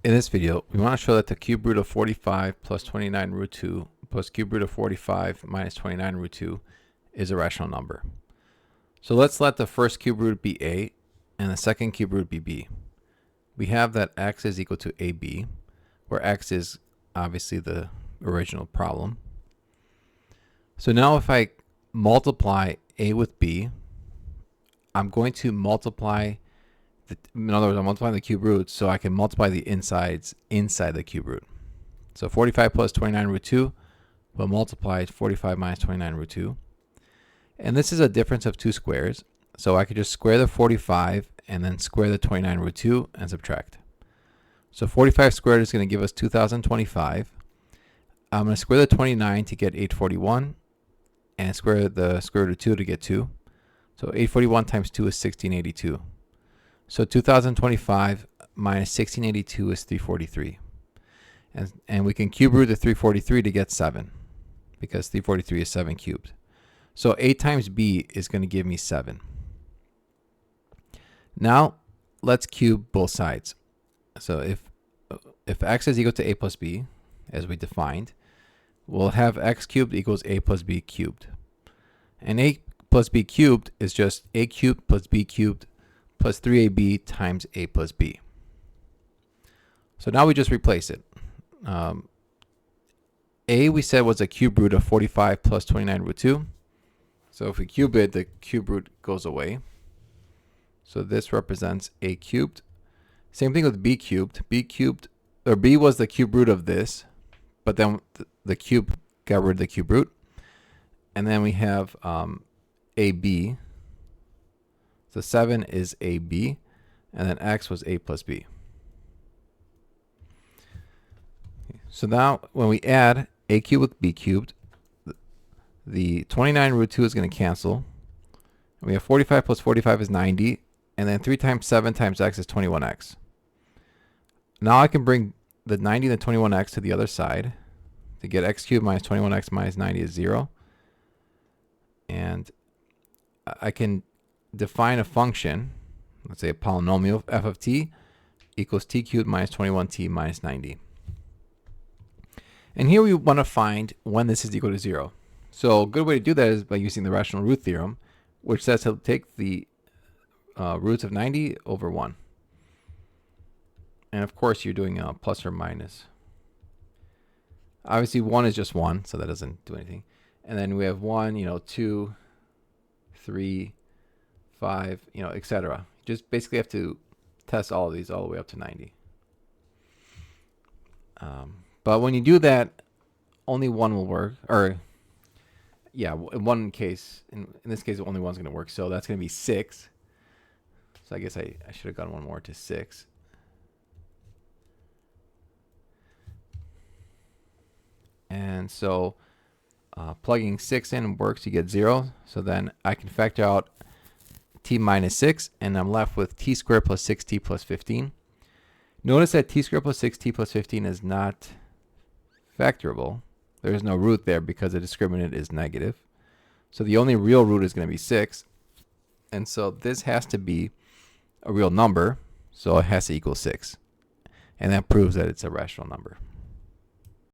In this video, we want to show that the cube root of 45 plus 29 root 2 plus cube root of 45 minus 29 root 2 is a rational number. So let's let the first cube root be a and the second cube root be b. We have that x is equal to ab, where x is obviously the original problem. So now if I multiply a with b, I'm going to multiply in other words, I'm multiplying the cube roots so I can multiply the insides inside the cube root. So 45 plus 29 root 2 will multiply 45 minus 29 root 2. And this is a difference of two squares. So I could just square the 45 and then square the 29 root 2 and subtract. So 45 squared is going to give us 2025. I'm going to square the 29 to get 841 and square the square root of 2 to get 2. So 841 times 2 is 1682. So 2025 minus 1682 is 343. And we can cube root the 343 to get 7, because 343 is 7 cubed. So 8 times b is going to give me 7. Now let's cube both sides. So if x is equal to a plus b, as we defined, we'll have x cubed equals a plus b cubed. And a plus b cubed is just a cubed plus b cubed plus 3ab times a plus b. So now we just replace it. A we said was a cube root of 45 plus 29 root 2. So if we cube it, the cube root goes away. So this represents a cubed. Same thing with b cubed. B cubed, or b was the cube root of this, but then the cube got rid of the cube root. And then we have ab. So 7 is ab, and then x was a plus b. So now when we add a cubed with b cubed, the 29 root 2 is going to cancel. And we have 45 plus 45 is 90, and then 3 times 7 times x is 21x. Now I can bring the 90 and the 21x to the other side to get x cubed minus 21x minus 90 is 0. And I can define a function, let's say a polynomial, f of t equals t cubed minus 21t minus 90. And here we want to find when this is equal to 0. So a good way to do that is by using the rational root theorem, which says to take the roots of 90 over 1. And of course you're doing plus or minus. Obviously 1 is just 1, so that doesn't do anything. And then we have 1, 2, 3, 5, etc. Just basically have to test all of these all the way up to 90. But when you do that, only one will work. Or, yeah, in one case, in this case, only one's going to work. So that's going to be 6. So I guess I should have gotten one more to 6. And so plugging 6 in works, you get 0. So then I can factor out t minus 6, and I'm left with t squared plus 6t plus 15. Notice that t squared plus 6t plus 15 is not factorable. There is no root there because the discriminant is negative. So the only real root is going to be 6. And so this has to be a real number, so it has to equal 6. And that proves that it's a rational number.